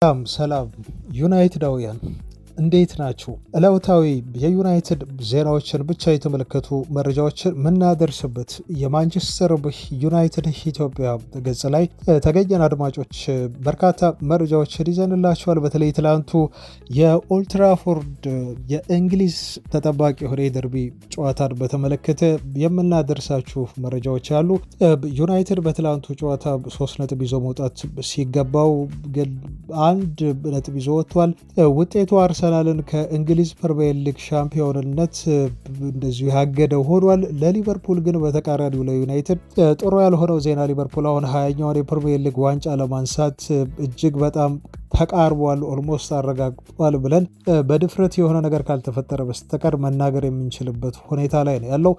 ሰላም ዩናይትዳውያን እንዴት ናችሁ? ዕለታዊ የዩናይትድ ዜናዎችን ብቻ የተመለከቱ መረጃዎችን የምናደርስበት የማንቸስተር ዩናይትድ ኢትዮጵያ ገጽ ላይ ተገኘን። አድማጮች በርካታ መረጃዎችን ይዘንላችኋል። በተለይ ትላንቱ የኦልትራፎርድ የእንግሊዝ ተጠባቂ የሆነ የደርቢ ጨዋታን በተመለከተ የምናደርሳችሁ መረጃዎች አሉ። ዩናይትድ በትላንቱ ጨዋታ 3 ነጥብ ይዞ መውጣት ሲገባው ግን 1 ነጥብ ይዞ ወጥቷል። ውጤቱ አርሰናልን ከእንግሊዝ ፕሪሚየር ሊግ ሻምፒዮንነት እንደዚሁ ያገደው ሆኗል። ለሊቨርፑል ግን በተቃራኒው ለዩናይትድ ጥሩ ያልሆነው ዜና ሊቨርፑል አሁን 20ኛውን የፕሪሚየር ሊግ ዋንጫ ለማንሳት እጅግ በጣም ተቃርቧል፣ ኦልሞስት አረጋግጧል ብለን በድፍረት የሆነ ነገር ካልተፈጠረ በስተቀር መናገር የምንችልበት ሁኔታ ላይ ነው ያለው።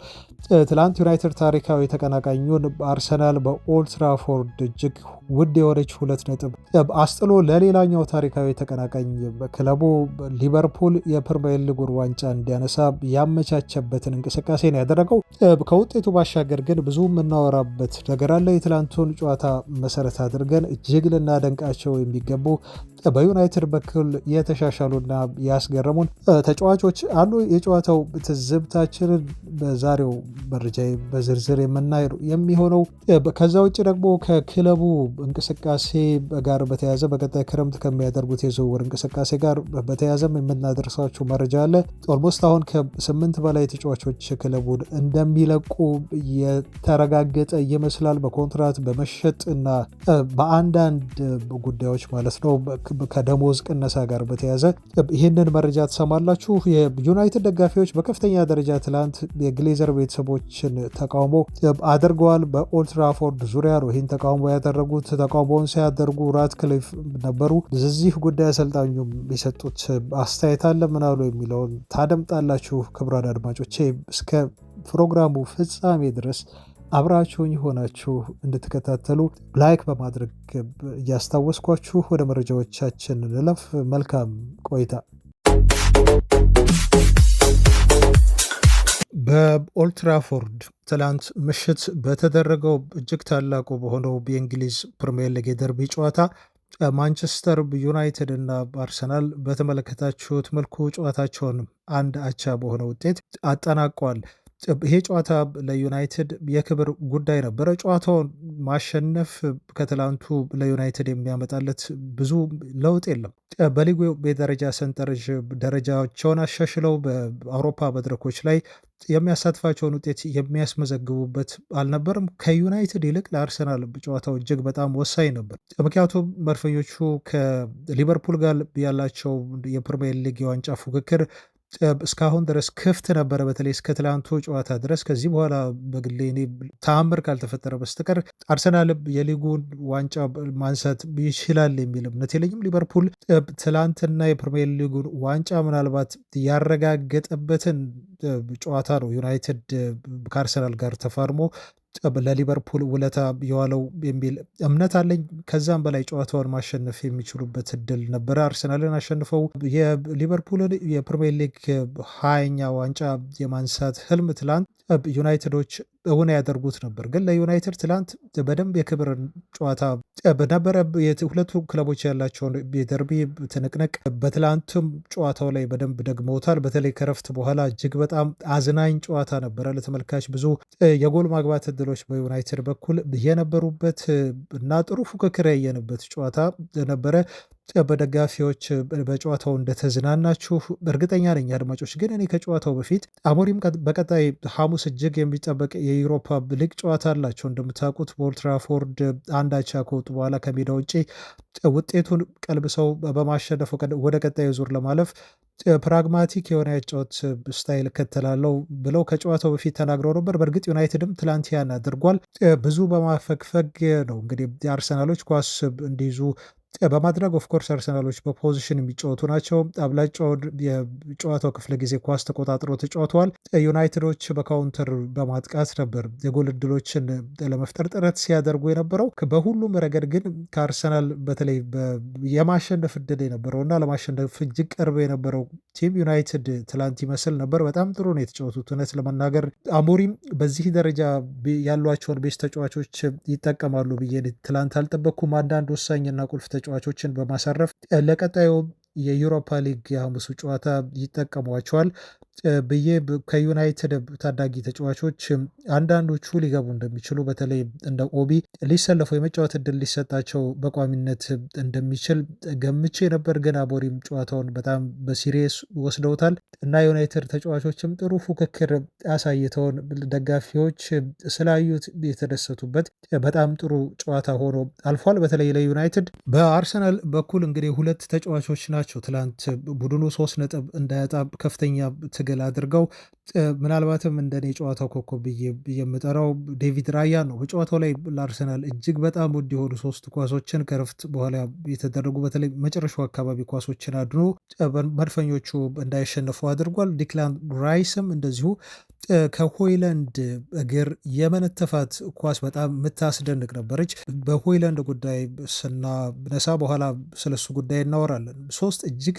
ትላንት ዩናይትድ ታሪካዊ ተቀናቃኙን አርሰናል በኦልትራፎርድ እጅግ ውድ የሆነች 2 ነጥብ አስጥሎ ለሌላኛው ታሪካዊ ተቀናቃኝ ክለቡ ሊቨርፑል የፕሪሚየር ሊጉን ዋንጫ እንዲያነሳ ያመቻቸበትን እንቅስቃሴ ነው ያደረገው። ከውጤቱ ባሻገር ግን ብዙ የምናወራበት ነገር አለ። የትላንቱን ጨዋታ መሰረት አድርገን እጅግ ልናደንቃቸው የሚገቡ በዩናይትድ በኩል የተሻሻሉና ያስገረሙን ተጫዋቾች አሉ። የጨዋታው ትዝብታችንን በዛሬው መረጃ በዝርዝር የምናየው የሚሆነው። ከዛ ውጭ ደግሞ ከክለቡ እንቅስቃሴ ጋር በተያያዘ በቀጣይ ክረምት ከሚያደርጉት የዝውውር እንቅስቃሴ ጋር በተያያዘም የምናደርሳችሁ መረጃ አለ። ኦልሞስት አሁን ከ8 በላይ ተጫዋቾች ክለቡን እንደሚለቁ የተረጋገጠ ይመስላል። በኮንትራት በመሸጥ እና በአንዳንድ ጉዳዮች ማለት ነው፣ ከደሞዝ ቅነሳ ጋር በተያያዘ ይህንን መረጃ ትሰማላችሁ። የዩናይትድ ደጋፊዎች በከፍተኛ ደረጃ ትላንት የግሌዘር ቤተሰቦችን ተቃውሞ አድርገዋል። በኦልትራፎርድ ዙሪያ ነው ይህን ተቃውሞ ያደረጉት። ተቃውሞውን ሲያደርጉ ራትክሊፍ ነበሩ። በዚህ ጉዳይ አሰልጣኙም የሰጡት አስተያየት አለ። ምን አሉ የሚለውን ታደምጣላችሁ። ክቡራን አድማጮቼ እስከ ፕሮግራሙ ፍጻሜ ድረስ አብራችሁኝ ሆናችሁ እንድትከታተሉ ላይክ በማድረግ እያስታወስኳችሁ ወደ መረጃዎቻችን ልለፍ። መልካም ቆይታ። በኦልትራፎርድ ትላንት ምሽት በተደረገው እጅግ ታላቁ በሆነው የእንግሊዝ ፕሪሚየር ሊግ የደርቢ ጨዋታ ማንቸስተር ዩናይትድ እና አርሰናል በተመለከታችሁት መልኩ ጨዋታቸውን 1 አቻ በሆነ ውጤት አጠናቋል። ይሄ ጨዋታ ለዩናይትድ የክብር ጉዳይ ነበረ። ጨዋታውን ማሸነፍ ከትላንቱ ለዩናይትድ የሚያመጣለት ብዙ ለውጥ የለም። በሊጉ የደረጃ ሰንጠረዥ ደረጃቸውን አሻሽለው በአውሮፓ መድረኮች ላይ የሚያሳትፋቸውን ውጤት የሚያስመዘግቡበት አልነበርም። ከዩናይትድ ይልቅ ለአርሰናል ጨዋታው እጅግ በጣም ወሳኝ ነበር። ምክንያቱም መድፈኞቹ ከሊቨርፑል ጋር ያላቸው የፕሪሚየር ሊግ የዋንጫ ፉክክር እስካሁን ድረስ ክፍት ነበረ፣ በተለይ እስከ ትላንቱ ጨዋታ ድረስ። ከዚህ በኋላ በግሌ እኔ ተአምር ካልተፈጠረ በስተቀር አርሰናል የሊጉን ዋንጫ ማንሳት ይችላል የሚል እምነት የለኝም። ሊቨርፑል ትላንትና የፕሪሚየር ሊጉን ዋንጫ ምናልባት ያረጋገጠበትን ጨዋታ ነው ዩናይትድ ከአርሰናል ጋር ተፋርሞ ለሊቨርፑል ውለታ የዋለው የሚል እምነት አለኝ። ከዛም በላይ ጨዋታውን ማሸነፍ የሚችሉበት እድል ነበረ። አርሰናልን አሸንፈው የሊቨርፑልን የፕሪሚየር ሊግ 20ኛ ዋንጫ የማንሳት ህልም ትላንት ዩናይትዶች እውን ያደርጉት ነበር። ግን ለዩናይትድ ትላንት በደንብ የክብር ጨዋታ በነበረ። ሁለቱ ክለቦች ያላቸውን የደርቢ ትንቅንቅ በትላንትም ጨዋታው ላይ በደንብ ደግመውታል። በተለይ ከረፍት በኋላ እጅግ በጣም አዝናኝ ጨዋታ ነበረ። ለተመልካች ብዙ የጎል ማግባት እድሎች በዩናይትድ በኩል የነበሩበት እና ጥሩ ፉክክር ያየንበት ጨዋታ ነበረ። በደጋፊዎች በጨዋታው እንደተዝናናችሁ እርግጠኛ ነኝ አድማጮች። ግን እኔ ከጨዋታው በፊት አሞሪም በቀጣይ ሐሙስ እጅግ የሚጠበቅ የዩሮፓ ሊግ ጨዋታ አላቸው። እንደምታውቁት በኦልትራፎርድ 1 አቻ ከወጡ በኋላ ከሜዳ ውጭ ውጤቱን ቀልብሰው በማሸነፍ ወደ ቀጣዩ ዙር ለማለፍ ፕራግማቲክ የሆነ የጨዋታ ስታይል እከተላለሁ ብለው ከጨዋታው በፊት ተናግረው ነበር። በእርግጥ ዩናይትድም ትላንት ያን አድርጓል። ብዙ በማፈግፈግ ነው እንግዲህ የአርሰናሎች ኳስ እንዲይዙ በማድረግ ኦፍኮርስ አርሰናሎች በፖዚሽን የሚጫወቱ ናቸው። አብላጫውን የጨዋታው ክፍለ ጊዜ ኳስ ተቆጣጥሮ ተጫውተዋል። ዩናይትዶች በካውንተር በማጥቃት ነበር የጎል እድሎችን ለመፍጠር ጥረት ሲያደርጉ የነበረው። በሁሉም ረገድ ግን ከአርሰናል በተለይ የማሸነፍ እድል የነበረውና ለማሸነፍ እጅግ ቀርበ የነበረው ቲም ዩናይትድ ትላንት ይመስል ነበር። በጣም ጥሩ ነው የተጫወቱት። እውነት ለመናገር አሞሪም በዚህ ደረጃ ያሏቸውን ቤስ ተጫዋቾች ይጠቀማሉ ብዬ ትላንት አልጠበቅኩም። አንዳንድ ወሳኝና ቁልፍ ተጫዋቾችን በማሳረፍ ለቀጣዩ የዩሮፓ ሊግ የሐሙሱ ጨዋታ ይጠቀሟቸዋል ብዬ ከዩናይትድ ታዳጊ ተጫዋቾች አንዳንዶቹ ሊገቡ እንደሚችሉ በተለይ እንደ ኦቢ ሊሰለፉ የመጫወት እድል ሊሰጣቸው በቋሚነት እንደሚችል ገምቼ ነበር። ግን አሞሪም ጨዋታውን በጣም በሲሪየስ ወስደውታል እና ዩናይትድ ተጫዋቾችም ጥሩ ፉክክር አሳይተውን ደጋፊዎች ስላዩት የተደሰቱበት በጣም ጥሩ ጨዋታ ሆኖ አልፏል። በተለይ ለዩናይትድ በአርሰናል በኩል እንግዲህ ሁለት ተጫዋቾች ናቸው ትላንት ቡድኑ 3 ነጥብ እንዳያጣ ከፍተኛ ትግል አድርገው ምናልባትም እንደኔ ጨዋታው ኮከብ ብዬ የምጠራው ዴቪድ ራያ ነው። በጨዋታው ላይ ለአርሰናል እጅግ በጣም ውድ የሆኑ 3 ኳሶችን ከረፍት በኋላ የተደረጉ በተለይ መጨረሻው አካባቢ ኳሶችን አድኖ መድፈኞቹ እንዳይሸነፉ አድርጓል። ዲክላን ራይስም እንደዚሁ ከሆይላንድ እግር የመነተፋት ኳስ በጣም የምታስደንቅ ነበረች። በሆይላንድ ጉዳይ ስናነሳ በኋላ ስለሱ ጉዳይ እናወራለን። 3 እጅግ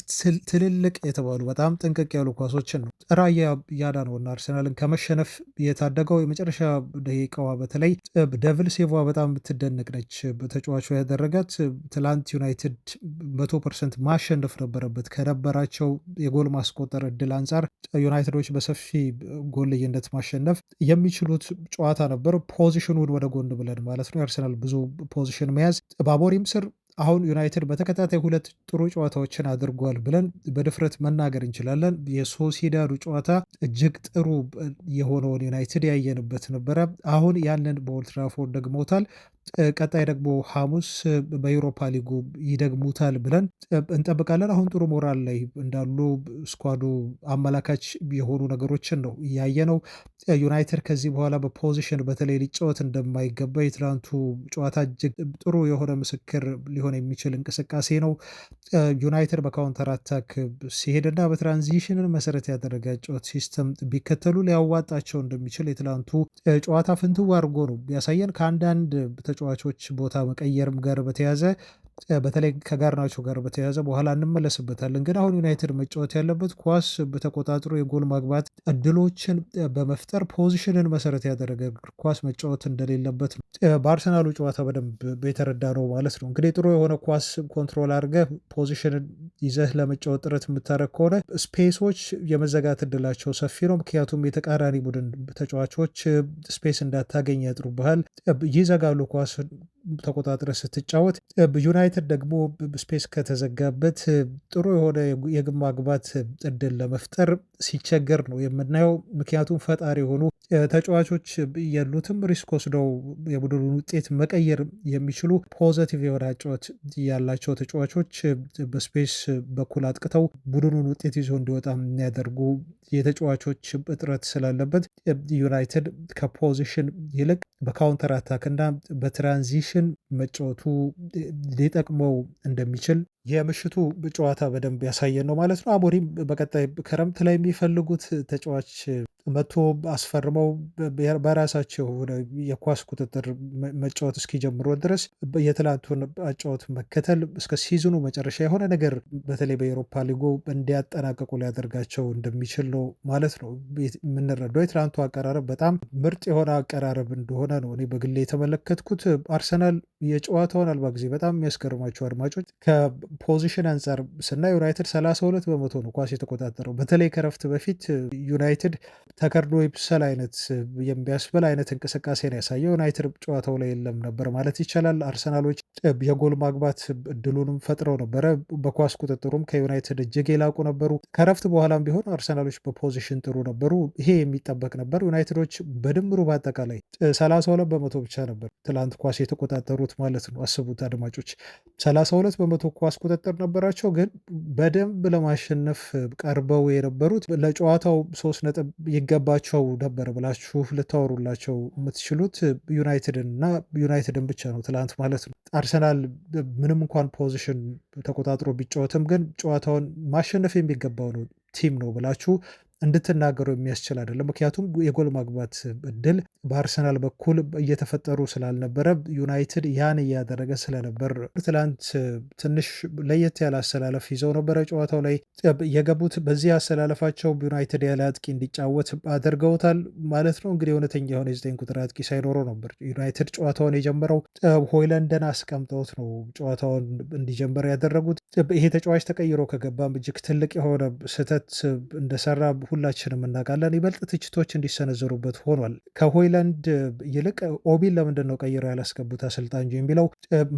ትልልቅ የተባሉ በጣም ጥንቅቅ ያሉ ኳሶችን ነው ራያ ያዳነውና አርሰናልን ከመሸነፍ የታደገው። የመጨረሻ ደቂቃዋ በተለይ ደቭል ሴቫ በጣም የምትደንቅ ነች። ተጫዋቹ ያደረጋት ትላንት ዩናይትድ 100% ማሸነፍ ነበረበት። ከነበራቸው የጎል ማስቆጠር እድል አንጻር ዩናይትዶች በሰፊ ጎል ልዩነት ማሸነፍ የሚችሉት ጨዋታ ነበር። ፖዚሽኑን ወደ ጎን ብለን ማለት ነው። የአርሰናል ብዙ ፖዚሽን መያዝ በአሞሪም ስር አሁን ዩናይትድ በተከታታይ 2 ጥሩ ጨዋታዎችን አድርጓል ብለን በድፍረት መናገር እንችላለን። የሶሲዳዱ ጨዋታ እጅግ ጥሩ የሆነውን ዩናይትድ ያየንበት ነበረ። አሁን ያንን በኦልድ ትራፎርድ ደግሞታል። ቀጣይ ደግሞ ሐሙስ በዩሮፓ ሊጉ ይደግሙታል ብለን እንጠብቃለን። አሁን ጥሩ ሞራል ላይ እንዳሉ ስኳዱ አመላካች የሆኑ ነገሮችን ነው እያየ ነው። ዩናይትድ ከዚህ በኋላ በፖዚሽን በተለይ ሊጫወት እንደማይገባ የትላንቱ ጨዋታ እጅግ ጥሩ የሆነ ምስክር ሊሆን የሚችል እንቅስቃሴ ነው። ዩናይትድ በካውንተር አታክ ሲሄድና በትራንዚሽንን መሰረት ያደረገ ጨዋታ ሲስተም ቢከተሉ ሊያዋጣቸው እንደሚችል የትላንቱ ጨዋታ ፍንትው አድርጎ ነው ያሳየን። ከአንዳንድ ተጫዋቾች ቦታ መቀየርም ጋር በተያዘ በተለይ ከጋርናቾ ጋር በተያዘ በኋላ እንመለስበታለን። ግን አሁን ዩናይትድ መጫወት ያለበት ኳስ በተቆጣጥሮ የጎል ማግባት እድሎችን በመፍጠር ፖዚሽንን መሰረት ያደረገ እግር ኳስ መጫወት እንደሌለበት ነው በአርሰናሉ ጨዋታ በደንብ የተረዳ ነው ማለት ነው። እንግዲህ ጥሩ የሆነ ኳስ ኮንትሮል አድርገህ ፖዚሽንን ይዘህ ለመጫወት ጥረት የምታደርግ ከሆነ ስፔሶች የመዘጋት እድላቸው ሰፊ ነው። ምክንያቱም የተቃራኒ ቡድን ተጫዋቾች ስፔስ እንዳታገኝ ያጥሩብሃል፣ ይዘጋሉ ኳስ ተቆጣጥረ ስትጫወት። ዩናይትድ ደግሞ ስፔስ ከተዘጋበት ጥሩ የሆነ የግብ ማግባት እድል ለመፍጠር ሲቸገር ነው የምናየው። ምክንያቱም ፈጣሪ የሆኑ ተጫዋቾች የሉትም። ሪስክ ወስደው የቡድኑን ውጤት መቀየር የሚችሉ ፖዘቲቭ የሆነ ጨዋታ ያላቸው ተጫዋቾች በስፔስ በኩል አጥቅተው ቡድኑን ውጤት ይዞ እንዲወጣ የሚያደርጉ የተጫዋቾች እጥረት ስላለበት ዩናይትድ ከፖዚሽን ይልቅ በካውንተር አታክ እና በትራንዚሽን መጫወቱ ሊጠቅመው እንደሚችል የምሽቱ ጨዋታ በደንብ ያሳየን ነው ማለት ነው። አሞሪም በቀጣይ ክረምት ላይ የሚፈልጉት ተጫዋች መቶ አስፈርመው በራሳቸው የኳስ ቁጥጥር መጫወት እስኪጀምሩ ድረስ የትላንቱን አጫወት መከተል እስከ ሲዝኑ መጨረሻ የሆነ ነገር በተለይ በኤሮፓ ሊጉ እንዲያጠናቀቁ ሊያደርጋቸው እንደሚችል ነው ማለት ነው የምንረዳው። የትላንቱ አቀራረብ በጣም ምርጥ የሆነ አቀራረብ እንደሆነ ነው እኔ በግሌ የተመለከትኩት። አርሰናል የጨዋታውን አልባ ጊዜ በጣም የሚያስገርማቸው አድማጮች ከፖዚሽን አንጻር ስናይ ዩናይትድ 32 በመቶ ነው ኳስ የተቆጣጠረው። በተለይ ከረፍት በፊት ዩናይትድ ተከርዶ ይብሰል አይነት የሚያስበል አይነት እንቅስቃሴ ነው ያሳየው። ዩናይትድ ጨዋታው ላይ የለም ነበር ማለት ይቻላል። አርሰናሎች የጎል ማግባት እድሉንም ፈጥረው ነበረ። በኳስ ቁጥጥሩም ከዩናይትድ እጅግ የላቁ ነበሩ። ከረፍት በኋላም ቢሆን አርሰናሎች በፖዚሽን ጥሩ ነበሩ። ይሄ የሚጠበቅ ነበር። ዩናይትዶች በድምሩ በአጠቃላይ 32 በመቶ ብቻ ነበር ትላንት ኳስ የተቆጣጠሩት ማለት ነው። አስቡት አድማጮች 32 በመቶ ኳስ ቁጥጥር ነበራቸው። ግን በደንብ ለማሸነፍ ቀርበው የነበሩት ለጨዋታው 3 ነጥብ ይገባቸው ነበር ብላችሁ ልታወሩላቸው የምትችሉት ዩናይትድን እና ዩናይትድን ብቻ ነው ትላንት ማለት ነው። አርሰናል ምንም እንኳን ፖዚሽን ተቆጣጥሮ ቢጫወትም ግን ጨዋታውን ማሸነፍ የሚገባው ነው ቲም ነው ብላችሁ እንድትናገሩ የሚያስችል አይደለም። ምክንያቱም የጎል ማግባት እድል በአርሰናል በኩል እየተፈጠሩ ስላልነበረ ዩናይትድ ያን እያደረገ ስለነበር ትላንት ትንሽ ለየት ያለ አሰላለፍ ይዘው ነበረ ጨዋታው ላይ የገቡት። በዚህ አሰላለፋቸው ዩናይትድ ያለ አጥቂ እንዲጫወት አድርገውታል ማለት ነው። እንግዲህ እውነተኛ የሆነ የ9 ቁጥር አጥቂ ሳይኖረው ነበር ዩናይትድ ጨዋታውን የጀመረው። ሆይለንድን አስቀምጠውት ነው ጨዋታውን እንዲጀምር ያደረጉት። ይሄ ተጫዋች ተቀይሮ ከገባም እጅግ ትልቅ የሆነ ስህተት እንደሰራ ሁላችንም እናውቃለን። ይበልጥ ትችቶች እንዲሰነዘሩበት ሆኗል። ከሆይላንድ ይልቅ ኦቢን ለምንድን ነው ቀይረው ያላስገቡት አሰልጣኙ የሚለው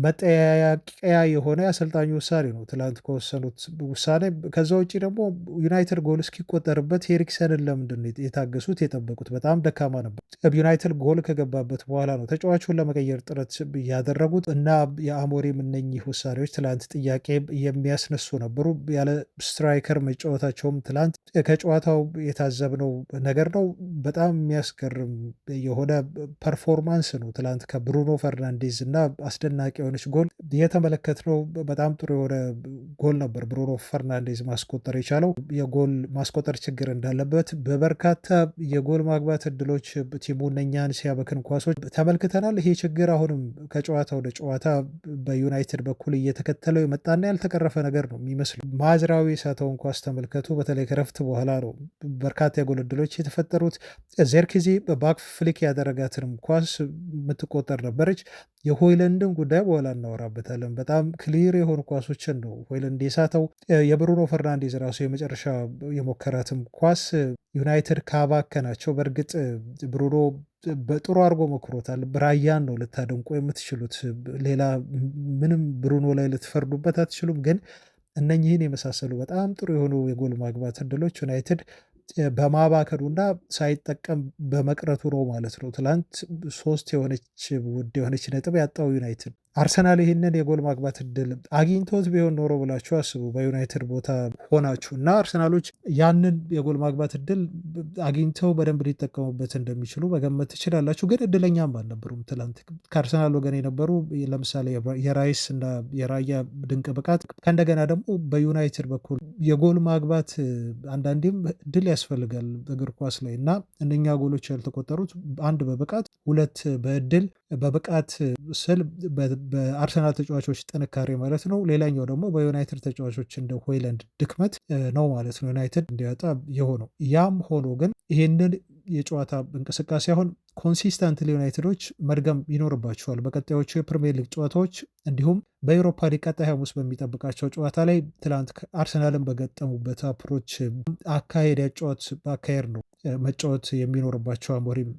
መጠያቂያ የሆነ የአሰልጣኙ ውሳኔ ነው ትላንት ከወሰኑት ውሳኔ። ከዛ ውጭ ደግሞ ዩናይትድ ጎል እስኪቆጠርበት ኤሪክሰንን ለምንድን ነው የታገሱት የጠበቁት? በጣም ደካማ ነበር። ዩናይትድ ጎል ከገባበት በኋላ ነው ተጫዋቹን ለመቀየር ጥረት ያደረጉት እና የአሞሪም እነኚህ ውሳኔዎች ትላንት ጥያቄ የሚያስነሱ ነበሩ። ያለ ስትራይከር መጫወታቸውም ትላንት ከጨዋታው የታዘብነው ነገር ነው። በጣም የሚያስገርም የሆነ ፐርፎርማንስ ነው ትላንት ከብሩኖ ፈርናንዴዝ እና አስደናቂ የሆነች ጎል የተመለከትነው። በጣም ጥሩ የሆነ ጎል ነበር ብሩኖ ፈርናንዴዝ ማስቆጠር የቻለው። የጎል ማስቆጠር ችግር እንዳለበት በበርካታ የጎል ማግባት እድሎች ቲሙ እነኛን ሲያበክን ኳሶች ተመልክተናል። ይሄ ችግር አሁንም ከጨዋታ ወደ ጨዋታ በዩናይትድ በኩል እየተከተለው የመጣና ያልተቀረፈ ነገር ነው የሚመስለው። ማዝራዊ ሳተውን ኳስ ተመልከቱ። በተለይ ከረፍት በኋላ ነው በርካታ የጎል እድሎች የተፈጠሩት። ዜርክዚ በባክ ፍሊክ ያደረጋትንም ኳስ የምትቆጠር ነበረች። የሆይለንድን ጉዳይ በኋላ እናወራበታለን። በጣም ክሊር የሆኑ ኳሶችን ነው ሆይለንድ የሳተው። የብሩኖ ፈርናንዴዝ ራሱ የመጨረሻ የሞከራትም ኳስ ዩናይትድ ካባከናቸው። በእርግጥ ብሩኖ በጥሩ አድርጎ መክሮታል። ብራያን ነው ልታደንቁ የምትችሉት። ሌላ ምንም ብሩኖ ላይ ልትፈርዱበት አትችሉም። ግን እነኚህን የመሳሰሉ በጣም ጥሩ የሆኑ የጎል ማግባት እድሎች ዩናይትድ በማባከኑና ሳይጠቀም በመቅረቱ ነው ማለት ነው። ትላንት 3 የሆነች ውድ የሆነች ነጥብ ያጣው ዩናይትድ። አርሰናል ይህንን የጎል ማግባት እድል አግኝቶት ቢሆን ኖሮ ብላችሁ አስቡ፣ በዩናይትድ ቦታ ሆናችሁ እና አርሰናሎች ያንን የጎል ማግባት እድል አግኝተው በደንብ ሊጠቀሙበት እንደሚችሉ መገመት ትችላላችሁ። ግን እድለኛም አልነበሩም። ትላንት ከአርሰናል ወገን የነበሩ ለምሳሌ የራይስ እና የራያ ድንቅ ብቃት፣ ከእንደገና ደግሞ በዩናይትድ በኩል የጎል ማግባት አንዳንዴም ድል ያስፈልጋል እግር ኳስ ላይ እና እነኛ ጎሎች ያልተቆጠሩት አንድ በብቃት ሁለት በእድል በብቃት ስል በአርሰናል ተጫዋቾች ጥንካሬ ማለት ነው። ሌላኛው ደግሞ በዩናይትድ ተጫዋቾች እንደ ሆይለንድ ድክመት ነው ማለት ነው ዩናይትድ እንዲያጣ የሆነው። ያም ሆኖ ግን ይህንን የጨዋታ እንቅስቃሴ አሁን ኮንሲስተንትሊ ዩናይትዶች መድገም ይኖርባቸዋል በቀጣዮቹ የፕሪሚየር ሊግ ጨዋታዎች፣ እንዲሁም በኤሮፓ ሊግ ቀጣይ ሐሙስ በሚጠብቃቸው ጨዋታ ላይ። ትላንት አርሰናልን በገጠሙበት አፕሮች አካሄድ ያጫወት አካሄድ ነው መጫወት የሚኖርባቸው። አሞሪም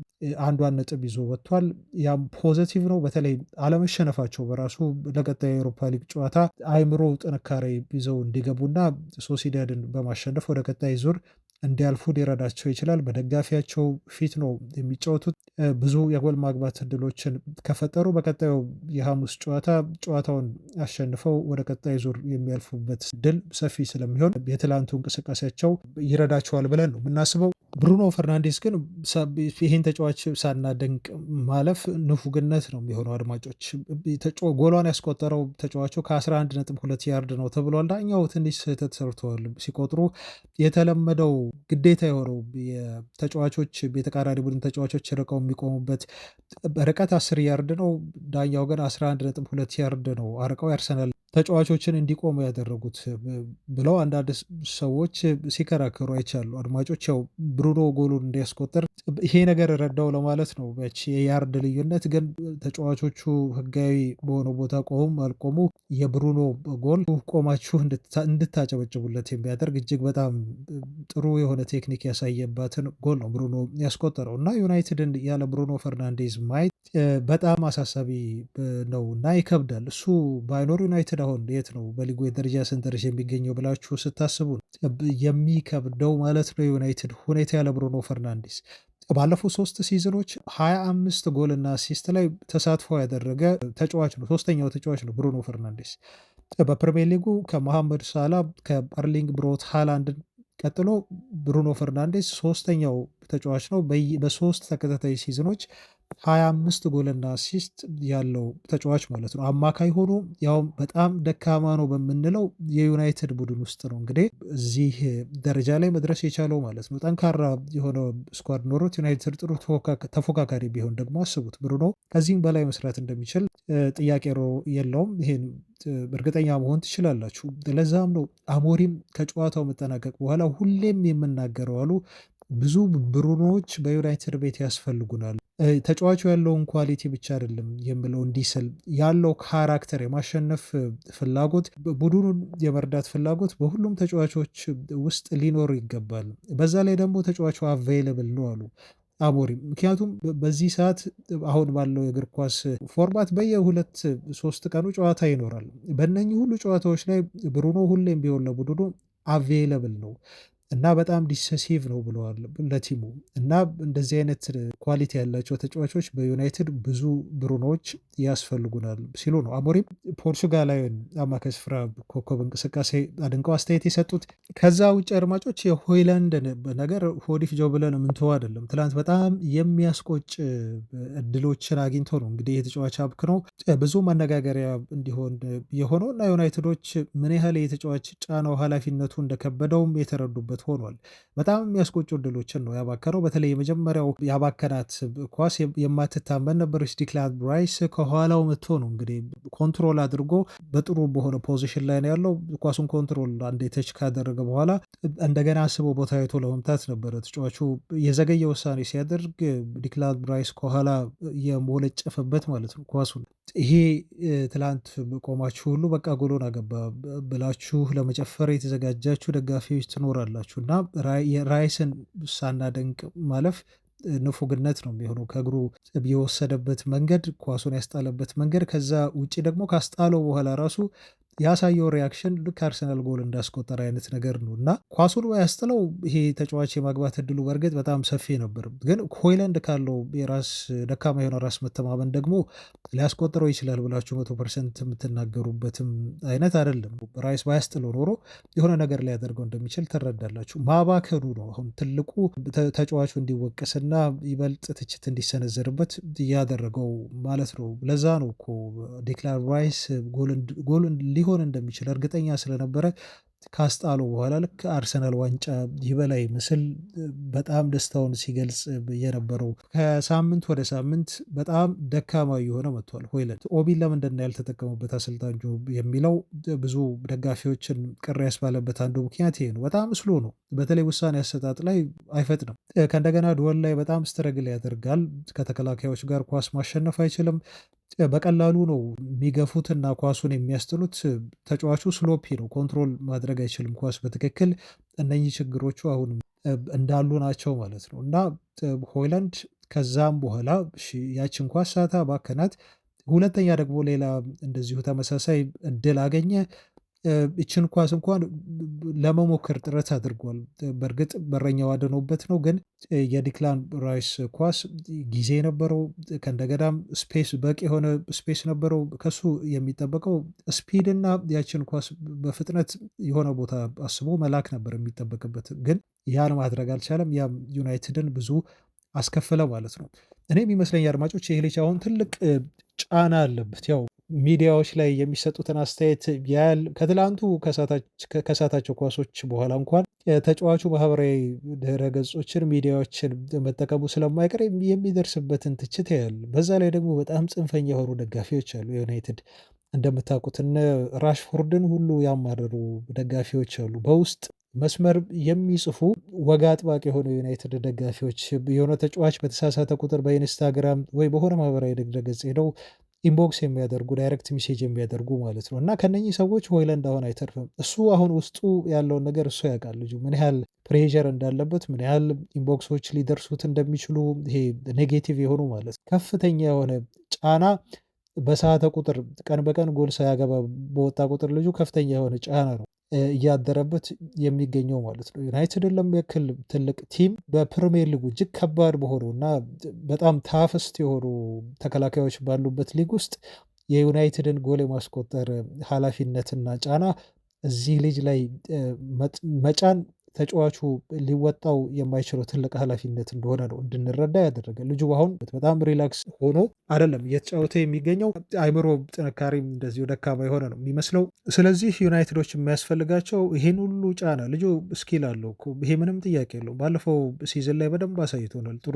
አንዷን ነጥብ ይዞ ወጥቷል። ያም ፖዘቲቭ ነው። በተለይ አለመሸነፋቸው በራሱ ለቀጣዩ የአውሮፓ ሊግ ጨዋታ አይምሮ ጥንካሬ ይዘው እንዲገቡና ሶሲዳድን በማሸነፍ ወደ ቀጣይ ዙር እንዲያልፉ ሊረዳቸው ይችላል። በደጋፊያቸው ፊት ነው የሚጫወቱት። ብዙ የጎል ማግባት እድሎችን ከፈጠሩ በቀጣዩ የሐሙስ ጨዋታውን አሸንፈው ወደ ቀጣይ ዙር የሚያልፉበት ድል ሰፊ ስለሚሆን የትላንቱ እንቅስቃሴያቸው ይረዳቸዋል ብለን ነው የምናስበው። ብሩኖ ፈርናንዴስ ግን ይህን ተጫዋች ሳናደንቅ ማለፍ ንፉግነት ነው የሚሆነው። አድማጮች ጎሏን ያስቆጠረው ተጫዋቹ ከ11.2 ያርድ ነው ተብሏል። ዳኛው ትንሽ ስህተት ሰርተዋል ሲቆጥሩ። የተለመደው ግዴታ የሆነው የተጫዋቾች የተቃራኒ ቡድን ተጫዋቾች ርቀው የሚቆሙበት ርቀት 10 ያርድ ነው። ዳኛው ግን 11.2 ያርድ ነው አርቀው ያርሰናል ተጫዋቾችን እንዲቆሙ ያደረጉት ብለው አንዳንድ ሰዎች ሲከራከሩ አይቻሉ። አድማጮች ያው ብሩኖ ጎሉን እንዲያስቆጥር ይሄ ነገር ረዳው ለማለት ነው። የያርድ ልዩነት ግን ተጫዋቾቹ ህጋዊ በሆነው ቦታ ቆሙ አልቆሙ የብሩኖ ጎል ቆማችሁ እንድታጨበጭቡለት የሚያደርግ እጅግ በጣም ጥሩ የሆነ ቴክኒክ ያሳየባትን ጎል ነው ብሩኖ ያስቆጠረው እና ዩናይትድን ያለ ብሩኖ ፈርናንዴዝ ማየት በጣም አሳሳቢ ነው እና ይከብዳል። እሱ ባይኖር ዩናይትድ አሁን የት ነው በሊጉ የደረጃ ሰንጠረዥ የሚገኘው ብላችሁ ስታስቡ የሚከብደው ማለት ነው። ዩናይትድ ሁኔታ ያለ ብሩኖ ፈርናንዴዝ ባለፉት 3 ሲዝኖች 25 ጎል እና አሲስት ላይ ተሳትፎ ያደረገ ተጫዋች ነው። 3ኛው ተጫዋች ነው ብሩኖ ፈርናንዴዝ። በፕሪሚየር ሊጉ ከመሐመድ ሳላ ከአርሊንግ ብሮት ሃላንድን ቀጥሎ ብሩኖ ፈርናንዴዝ 3ኛው ተጫዋች ነው። በ3 ተከታታይ ሲዝኖች 25 ጎልና አሲስት ያለው ተጫዋች ማለት ነው። አማካይ ሆኖ ያውም በጣም ደካማ ነው በምንለው የዩናይትድ ቡድን ውስጥ ነው እንግዲህ እዚህ ደረጃ ላይ መድረስ የቻለው ማለት ነው። ጠንካራ የሆነ ስኳድ ኖሮት ዩናይትድ ጥሩ ተፎካካሪ ቢሆን ደግሞ አስቡት ብሩኖ ከዚህም በላይ መስራት እንደሚችል ጥያቄ የለውም። ይሄን እርግጠኛ መሆን ትችላላችሁ። ለዛም ነው አሞሪም ከጨዋታው መጠናቀቅ በኋላ ሁሌም የምናገረው አሉ ብዙ ብሩኖዎች በዩናይትድ ቤት ያስፈልጉናል። ተጫዋቹ ያለውን ኳሊቲ ብቻ አይደለም የምለው እንዲህ ስል ያለው ካራክተር፣ የማሸነፍ ፍላጎት፣ ቡድኑን የመርዳት ፍላጎት በሁሉም ተጫዋቾች ውስጥ ሊኖር ይገባል። በዛ ላይ ደግሞ ተጫዋቹ አቬይለብል ነው አሉ አሞሪም። ምክንያቱም በዚህ ሰዓት አሁን ባለው የእግር ኳስ ፎርማት በየሁለት ሶስት ቀኑ ጨዋታ ይኖራል። በእነኚህ ሁሉ ጨዋታዎች ላይ ብሩኖ ሁሌም ቢሆን ለቡድኑ አቬይለብል ነው እና በጣም ዲሰሲቭ ነው ብለዋል ለቲሙ። እና እንደዚህ አይነት ኳሊቲ ያላቸው ተጫዋቾች በዩናይትድ ብዙ ብሩኖች ያስፈልጉናል ሲሉ ነው አሞሪም ፖርቹጋላዊን አማካይ ስፍራ ኮከብ እንቅስቃሴ አድንቀው አስተያየት የሰጡት። ከዛ ውጭ አድማጮች የሆይላንድን ነገር ሆዲፍ ጆ ብለን የምንተው አይደለም። ትላንት በጣም የሚያስቆጭ እድሎችን አግኝቶ ነው እንግዲህ የተጫዋች አብክ ነው ብዙ መነጋገሪያ እንዲሆን የሆነው እና ዩናይትዶች ምን ያህል የተጫዋች ጫናው ኃላፊነቱ እንደከበደውም የተረዱበት ሆኗል። በጣም የሚያስቆጩ እድሎችን ነው ያባከነው። በተለይ የመጀመሪያው ያባከናት ኳስ የማትታመን ነበረች። ዲክላን ራይስ ከኋላው መጥቶ ነው እንግዲህ ኮንትሮል አድርጎ በጥሩ በሆነ ፖዚሽን ላይ ነው ያለው። ኳሱን ኮንትሮል አንዴ ተች ካደረገ በኋላ እንደገና አስቦ ቦታ አይቶ ለመምታት ነበረ ተጫዋቹ የዘገየ ውሳኔ ሲያደርግ ዲክላን ራይስ ከኋላ የሞለጨፈበት ማለት ነው ኳሱን። ይሄ ትላንት ቆማችሁ ሁሉ በቃ ጎሎን አገባ ብላችሁ ለመጨፈር የተዘጋጃችሁ ደጋፊዎች ትኖራላችሁ እና ራይስን ሳናደንቅ ማለፍ ንፉግነት ነው የሚሆነው። ከእግሩ የወሰደበት መንገድ፣ ኳሱን ያስጣለበት መንገድ፣ ከዛ ውጭ ደግሞ ካስጣለው በኋላ ራሱ ያሳየው ሪያክሽን ልክ አርሰናል ጎል እንዳስቆጠረ አይነት ነገር ነው እና ኳሱን ያስጥለው ይሄ ተጫዋች የማግባት እድሉ በእርግጥ በጣም ሰፊ ነበር። ግን ሆይላንድ ካለው የራስ ደካማ የሆነ ራስ መተማመን ደግሞ ሊያስቆጥረው ይችላል ብላችሁ 100% የምትናገሩበትም አይነት አይደለም። ራይስ ባያስጥለው ኖሮ የሆነ ነገር ሊያደርገው እንደሚችል ትረዳላችሁ። ማባከኑ ነው አሁን ትልቁ ተጫዋቹ እንዲወቀስና ይበልጥ ትችት እንዲሰነዘርበት እያደረገው ማለት ነው። ለዛ ነው እኮ ዲክላን ራይስ ጎልን ሊሆን እንደሚችል እርግጠኛ ስለነበረ ካስጣለው በኋላ ልክ አርሰናል ዋንጫ ይበላ ምስል በጣም ደስታውን ሲገልጽ የነበረው። ከሳምንት ወደ ሳምንት በጣም ደካማ የሆነ መጥቷል ሆይላንድ። ኦቢን ለምንድን ነው ያልተጠቀሙበት አሰልጣኙ የሚለው ብዙ ደጋፊዎችን ቅር ያስባለበት አንዱ ምክንያት ይሄ ነው። በጣም ስሎ ነው። በተለይ ውሳኔ አሰጣጥ ላይ አይፈጥንም። ከእንደገና ድወል ላይ በጣም ስትረግል ያደርጋል። ከተከላካዮች ጋር ኳስ ማሸነፍ አይችልም። በቀላሉ ነው የሚገፉትና ኳሱን የሚያስጥሉት። ተጫዋቹ ስሎፒ ነው፣ ኮንትሮል ማድረግ አይችልም ኳስ በትክክል። እነኚህ ችግሮቹ አሁንም እንዳሉ ናቸው ማለት ነው እና ሆይላንድ ከዛም በኋላ ያችን ኳስ ሳታ ባከናት። ሁለተኛ ደግሞ ሌላ እንደዚሁ ተመሳሳይ እድል አገኘ። ይችን ኳስ እንኳን ለመሞከር ጥረት አድርጓል። በእርግጥ በረኛው አድኖበት ነው፣ ግን የዲክላን ራይስ ኳስ ጊዜ ነበረው። ከእንደገናም ስፔስ በቂ የሆነ ስፔስ ነበረው። ከሱ የሚጠበቀው ስፒድ እና ያችን ኳስ በፍጥነት የሆነ ቦታ አስቦ መላክ ነበር የሚጠበቅበት፣ ግን ያን ማድረግ አልቻለም። ያም ዩናይትድን ብዙ አስከፈለ ማለት ነው። እኔም ይመስለኝ አድማጮች ይህ ልጅ አሁን ትልቅ ጫና አለበት። ያው ሚዲያዎች ላይ የሚሰጡትን አስተያየት ያያል። ከትላንቱ ከሳታቸው ኳሶች በኋላ እንኳን ተጫዋቹ ማህበራዊ ድህረ ገጾችን ሚዲያዎችን መጠቀሙ ስለማይቀር የሚደርስበትን ትችት ያያል። በዛ ላይ ደግሞ በጣም ጽንፈኛ የሆኑ ደጋፊዎች አሉ ዩናይትድ እንደምታውቁት እነ ራሽፎርድን ሁሉ ያማረሩ ደጋፊዎች አሉ። በውስጥ መስመር የሚጽፉ ወግ አጥባቂ የሆኑ ዩናይትድ ደጋፊዎች የሆነ ተጫዋች በተሳሳተ ቁጥር በኢንስታግራም ወይ በሆነ ማህበራዊ ድረገጽ ሄደው ኢንቦክስ የሚያደርጉ ዳይሬክት ሜሴጅ የሚያደርጉ ማለት ነው እና ከነኚህ ሰዎች ሆይላንድ አሁን አይተርፍም። እሱ አሁን ውስጡ ያለውን ነገር እሱ ያውቃል። ልጁ ምን ያህል ፕሬዠር እንዳለበት፣ ምን ያህል ኢንቦክሶች ሊደርሱት እንደሚችሉ፣ ይሄ ኔጌቲቭ የሆኑ ማለት ከፍተኛ የሆነ ጫና በሰዓተ ቁጥር ቀን በቀን ጎል ሳያገባ በወጣ ቁጥር ልጁ ከፍተኛ የሆነ ጫና ነው እያደረበት የሚገኘው ማለት ነው። ዩናይትድን ለሚያክል ትልቅ ቲም በፕሪሚየር ሊጉ እጅግ ከባድ በሆነው እና በጣም ታፍስት የሆኑ ተከላካዮች ባሉበት ሊግ ውስጥ የዩናይትድን ጎል የማስቆጠር ኃላፊነትና ጫና እዚህ ልጅ ላይ መጫን ተጫዋቹ ሊወጣው የማይችለው ትልቅ ኃላፊነት እንደሆነ ነው እንድንረዳ ያደረገ። ልጁ አሁን በጣም ሪላክስ ሆኖ አይደለም እየተጫወተ የሚገኘው። አይምሮ ጥንካሬም እንደዚሁ ደካማ የሆነ ነው የሚመስለው። ስለዚህ ዩናይትዶች የሚያስፈልጋቸው ይሄን ሁሉ ጫና፣ ልጁ ስኪል አለው እኮ ይሄ ምንም ጥያቄ የለውም። ባለፈው ሲዝን ላይ በደንብ አሳይቶናል። ጥሩ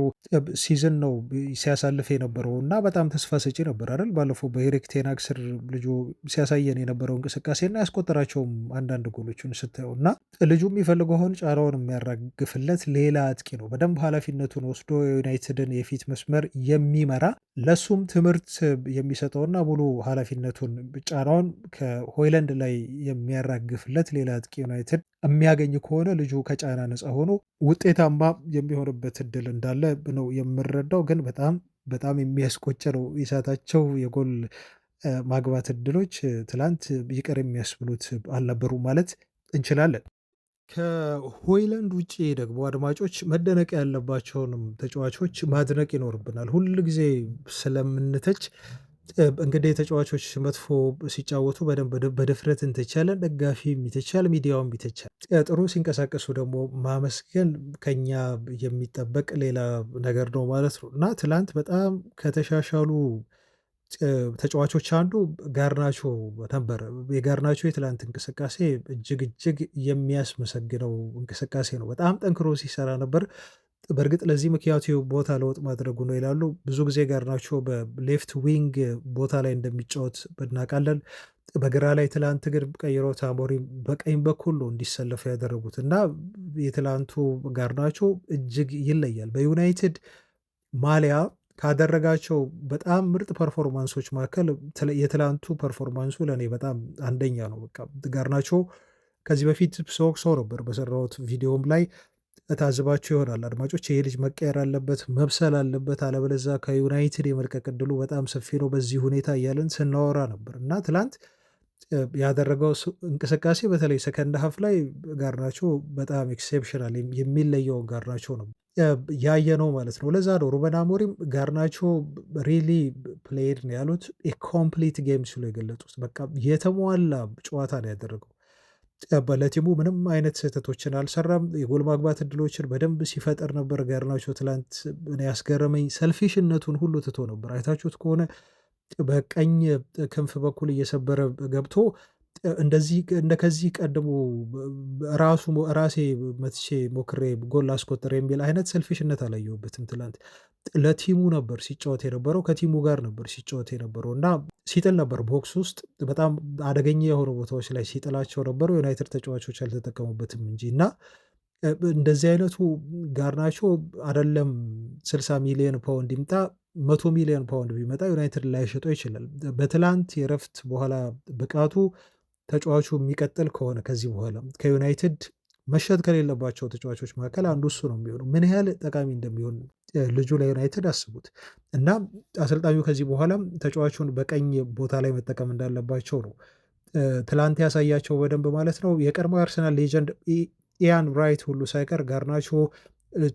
ሲዝን ነው ሲያሳልፍ የነበረው እና በጣም ተስፋ ሰጪ ነበር አይደል? ባለፈው በኤሪክ ቴን ሃግ ስር ልጁ ሲያሳየን የነበረው እንቅስቃሴና ያስቆጠራቸውም አንዳንድ ጎሎችን ስታየው እና ልጁ የሚፈልገው አሁን ጫናውን የሚያራግፍለት ሌላ አጥቂ ነው። በደንብ ኃላፊነቱን ወስዶ የዩናይትድን የፊት መስመር የሚመራ ለሱም ትምህርት የሚሰጠውና ሙሉ ኃላፊነቱን ጫናውን ከሆይለንድ ላይ የሚያራግፍለት ሌላ አጥቂ ዩናይትድ የሚያገኝ ከሆነ ልጁ ከጫና ነፃ ሆኖ ውጤታማ የሚሆንበት እድል እንዳለ ነው የምረዳው። ግን በጣም በጣም የሚያስቆጭ ነው የሳታቸው የጎል ማግባት እድሎች ትላንት ይቅር የሚያስብሉት አልነበሩም ማለት እንችላለን። ከሆይላንድ ውጪ ደግሞ አድማጮች መደነቅ ያለባቸውንም ተጫዋቾች ማድነቅ ይኖርብናል። ሁል ጊዜ ስለምንተች እንግዲህ ተጫዋቾች መጥፎ ሲጫወቱ በደንብ በድፍረት እንተቻለን። ደጋፊ ይተቻል፣ ሚዲያውም ይተቻል። ጥሩ ሲንቀሳቀሱ ደግሞ ማመስገን ከኛ የሚጠበቅ ሌላ ነገር ነው ማለት ነው እና ትላንት በጣም ከተሻሻሉ ተጫዋቾች አንዱ ጋርናቾ ነበር። የጋርናቾ የትላንት እንቅስቃሴ እጅግ እጅግ የሚያስመሰግነው እንቅስቃሴ ነው። በጣም ጠንክሮ ሲሰራ ነበር። በእርግጥ ለዚህ ምክንያቱ ቦታ ለውጥ ማድረጉ ነው ይላሉ። ብዙ ጊዜ ጋርናቾ በሌፍት ዊንግ ቦታ ላይ እንደሚጫወት እናውቃለን። በግራ ላይ ትላንት ግን ቀይረውት አሞሪም በቀኝ በኩል ነው እንዲሰለፉ ያደረጉት እና የትላንቱ ጋርናቾ እጅግ ይለያል። በዩናይትድ ማሊያ ካደረጋቸው በጣም ምርጥ ፐርፎርማንሶች መካከል የትላንቱ ፐርፎርማንሱ ለእኔ በጣም አንደኛ ነው። በቃ ጋርናቾ ከዚህ በፊት ሰው ነበር በሰራሁት ቪዲዮም ላይ ታዝባቸው ይሆናል አድማጮች። ይሄ ልጅ መቀየር አለበት፣ መብሰል አለበት፣ አለበለዛ ከዩናይትድ የመልቀቅ ዕድሉ በጣም ሰፊ ነው በዚህ ሁኔታ እያለን ስናወራ ነበር እና ትላንት ያደረገው እንቅስቃሴ በተለይ ሰከንድ ሀፍ ላይ ጋርናቾ በጣም ኤክሴፕሽናል የሚለየው ጋርናቾ ነው ያየ ነው ማለት ነው። ለዛ ነው ሩበን አሞሪም ጋርናቾ ሪሊ ፕሌይድ ነው ያሉት ኮምፕሊት ጌም ሲሉ የገለጹት። በቃ የተሟላ ጨዋታ ነው ያደረገው። ለቲሙ ምንም አይነት ስህተቶችን አልሰራም። የጎል ማግባት እድሎችን በደንብ ሲፈጠር ነበር። ጋርናቾ ትላንት ያስገረመኝ ሰልፊሽነቱን ሁሉ ትቶ ነበር። አይታችሁት ከሆነ በቀኝ ክንፍ በኩል እየሰበረ ገብቶ እንደዚህ እንደ ከዚህ ቀድሞ ራሴ መትቼ ሞክሬ ጎል አስቆጠረ የሚል አይነት ሰልፊሽነት አላየሁበትም። ትላንት ለቲሙ ነበር ሲጫወት የነበረው፣ ከቲሙ ጋር ነበር ሲጫወት የነበረው እና ሲጥል ነበር ቦክስ ውስጥ በጣም አደገኛ የሆኑ ቦታዎች ላይ ሲጥላቸው ነበሩ። ዩናይትድ ተጫዋቾች አልተጠቀሙበትም እንጂ እና እንደዚህ አይነቱ ጋርናቾ አይደለም 60 ሚሊዮን ፓውንድ ይምጣ 100 ሚሊዮን ፓውንድ ቢመጣ ዩናይትድ ላይሸጠው ይችላል። በትላንት የረፍት በኋላ ብቃቱ ተጫዋቹ የሚቀጥል ከሆነ ከዚህ በኋላ ከዩናይትድ መሸጥ ከሌለባቸው ተጫዋቾች መካከል አንዱ እሱ ነው የሚሆነው። ምን ያህል ጠቃሚ እንደሚሆን ልጁ ለዩናይትድ አስቡት እና አሰልጣኙ ከዚህ በኋላ ተጫዋቹን በቀኝ ቦታ ላይ መጠቀም እንዳለባቸው ነው ትላንት ያሳያቸው በደንብ ማለት ነው። የቀድሞ አርሰናል ሌጀንድ ኢያን ራይት ሁሉ ሳይቀር ጋርናቾ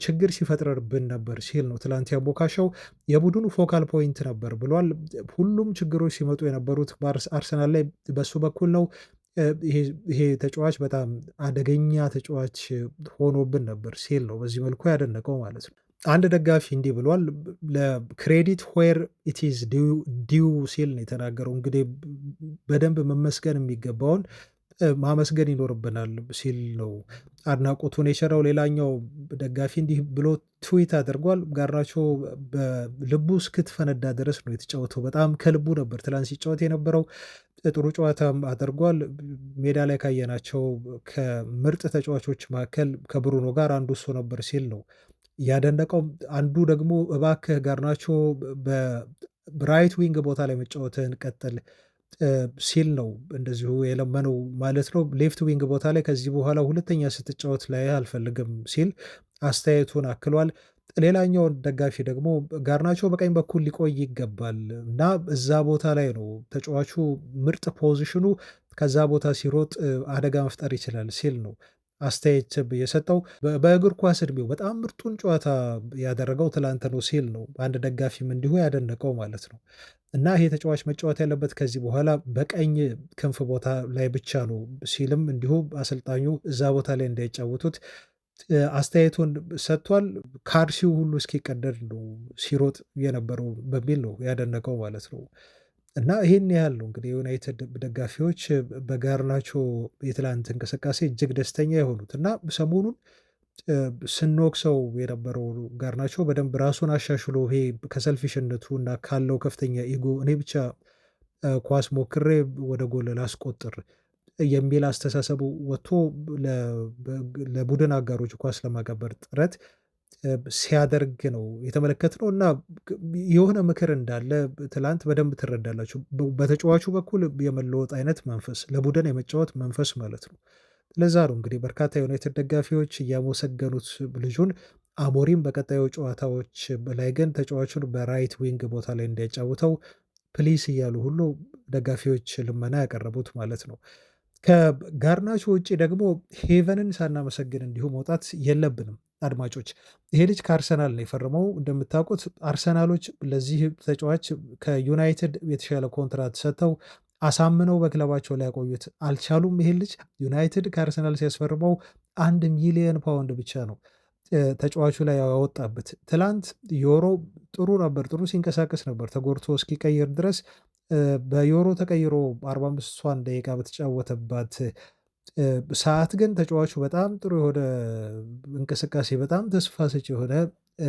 ችግር ሲፈጥርብን ነበር ሲል ነው ትላንት ያቦካሸው። የቡድኑ ፎካል ፖይንት ነበር ብሏል። ሁሉም ችግሮች ሲመጡ የነበሩት አርሰናል ላይ በሱ በኩል ነው። ይሄ ተጫዋች በጣም አደገኛ ተጫዋች ሆኖብን ነበር ሲል ነው በዚህ መልኩ ያደነቀው ማለት ነው። አንድ ደጋፊ እንዲህ ብሏል፣ ለክሬዲት ዌር ኢት ኢዝ ዲው ሲል ነው የተናገረው። እንግዲህ በደንብ መመስገን የሚገባውን ማመስገን ይኖርብናል ሲል ነው አድናቆቱን የቸረው። ሌላኛው ደጋፊ እንዲህ ብሎ ትዊት አድርጓል። ጋርናቾ በልቡ እስክትፈነዳ ድረስ ነው የተጫወተው። በጣም ከልቡ ነበር ትላንት ሲጫወት የነበረው። ጥሩ ጨዋታም አድርጓል። ሜዳ ላይ ካየናቸው ከምርጥ ተጫዋቾች መካከል ከብሩኖ ጋር አንዱ እሱ ነበር ሲል ነው ያደነቀው። አንዱ ደግሞ እባክህ ጋርናቾ በራይት ዊንግ ቦታ ላይ መጫወትህን ቀጥል ሲል ነው እንደዚሁ የለመነው ማለት ነው። ሌፍት ዊንግ ቦታ ላይ ከዚህ በኋላ ሁለተኛ ስትጫወት ላይ አልፈልግም ሲል አስተያየቱን አክሏል። ሌላኛው ደጋፊ ደግሞ ጋርናቾ በቀኝ በኩል ሊቆይ ይገባል እና እዛ ቦታ ላይ ነው ተጫዋቹ ምርጥ ፖዚሽኑ፣ ከዛ ቦታ ሲሮጥ አደጋ መፍጠር ይችላል ሲል ነው አስተያየት የሰጠው በእግር ኳስ እድሜው በጣም ምርጡን ጨዋታ ያደረገው ትላንት ነው ሲል ነው አንድ ደጋፊም እንዲሁ ያደነቀው ማለት ነው። እና ይሄ ተጫዋች መጫወት ያለበት ከዚህ በኋላ በቀኝ ክንፍ ቦታ ላይ ብቻ ነው ሲልም እንዲሁ አሰልጣኙ እዛ ቦታ ላይ እንዳይጫወቱት አስተያየቱን ሰጥቷል። ካልሲው ሁሉ እስኪቀደድ ነው ሲሮጥ የነበረው በሚል ነው ያደነቀው ማለት ነው። እና ይሄን ያህል ነው እንግዲህ የዩናይትድ ደጋፊዎች በጋርናቾ የትላንት እንቅስቃሴ እጅግ ደስተኛ የሆኑት እና ሰሞኑን ስንወቅሰው የነበረው ጋርናቾ በደንብ ራሱን አሻሽሎ ይሄ ከሰልፊሽነቱ እና ካለው ከፍተኛ ኢጎ እኔ ብቻ ኳስ ሞክሬ ወደ ጎል ላስቆጥር የሚል አስተሳሰቡ ወጥቶ ለቡድን አጋሮቹ ኳስ ለማቀበል ጥረት ሲያደርግ ነው የተመለከትነው እና የሆነ ምክር እንዳለ ትላንት በደንብ ትረዳላችሁ። በተጫዋቹ በኩል የመለወጥ አይነት መንፈስ፣ ለቡድን የመጫወት መንፈስ ማለት ነው። ለዛ ነው እንግዲህ በርካታ የዩናይትድ ደጋፊዎች እያመሰገኑት ልጁን። አሞሪም በቀጣዩ ጨዋታዎች ላይ ግን ተጫዋቹን በራይት ዊንግ ቦታ ላይ እንዲያጫውተው ፕሊስ እያሉ ሁሉ ደጋፊዎች ልመና ያቀረቡት ማለት ነው። ከጋርናቾ ውጪ ደግሞ ሄቨንን ሳናመሰግን እንዲሁ መውጣት የለብንም አድማጮች። ይሄ ልጅ ከአርሰናል ነው የፈረመው። እንደምታውቁት አርሰናሎች ለዚህ ተጫዋች ከዩናይትድ የተሻለ ኮንትራት ሰጥተው አሳምነው በክለባቸው ላይ ያቆዩት አልቻሉም። ይሄ ልጅ ዩናይትድ ከአርሰናል ሲያስፈርመው 1 ሚሊዮን ፓውንድ ብቻ ነው ተጫዋቹ ላይ ያወጣበት። ትላንት ዮሮ ጥሩ ነበር፣ ጥሩ ሲንቀሳቀስ ነበር ተጎድቶ እስኪቀይር ድረስ በዩሮ ተቀይሮ 45ቷን ደቂቃ በተጫወተባት ሰዓት ግን ተጫዋቹ በጣም ጥሩ የሆነ እንቅስቃሴ፣ በጣም ተስፋ ሰጪ የሆነ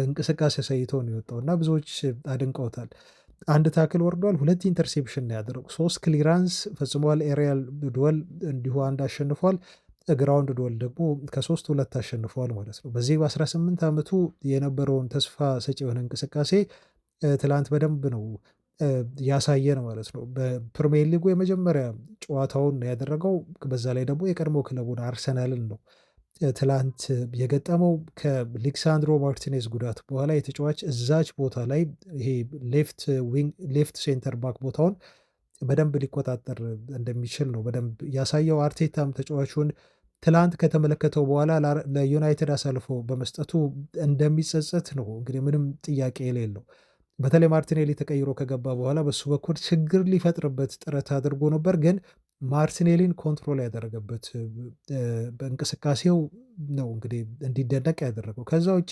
እንቅስቃሴ አሳይቶ ነው የወጣው እና ብዙዎች አድንቀውታል። አንድ ታክል ወርዷል። 2 ኢንተርሴፕሽን ነው ያደረገው። 3 ክሊራንስ ፈጽሟል። ኤሪያል ዱወል እንዲሁ አንድ አሸንፏል። ግራውንድ ዱወል ደግሞ ከ3 2 አሸንፏል ማለት ነው። በዚህ በ18 ዓመቱ የነበረውን ተስፋ ሰጪ የሆነ እንቅስቃሴ ትላንት በደንብ ነው ያሳየን ማለት ነው። በፕሪሚየር ሊጉ የመጀመሪያ ጨዋታውን ነው ያደረገው። በዛ ላይ ደግሞ የቀድሞ ክለቡን አርሰናልን ነው ትላንት የገጠመው። ከሊክሳንድሮ ማርቲኔዝ ጉዳት በኋላ የተጫዋች እዛች ቦታ ላይ ይሄ ሌፍት ሴንተር ባክ ቦታውን በደንብ ሊቆጣጠር እንደሚችል ነው በደንብ ያሳየው። አርቴታም ተጫዋቹን ትላንት ከተመለከተው በኋላ ለዩናይትድ አሳልፎ በመስጠቱ እንደሚጸጸት ነው እንግዲህ ምንም ጥያቄ የሌለው። በተለይ ማርቲኔሊ ተቀይሮ ከገባ በኋላ በሱ በኩል ችግር ሊፈጥርበት ጥረት አድርጎ ነበር፣ ግን ማርቲኔሊን ኮንትሮል ያደረገበት በእንቅስቃሴው ነው እንግዲህ እንዲደነቅ ያደረገው። ከዛ ውጪ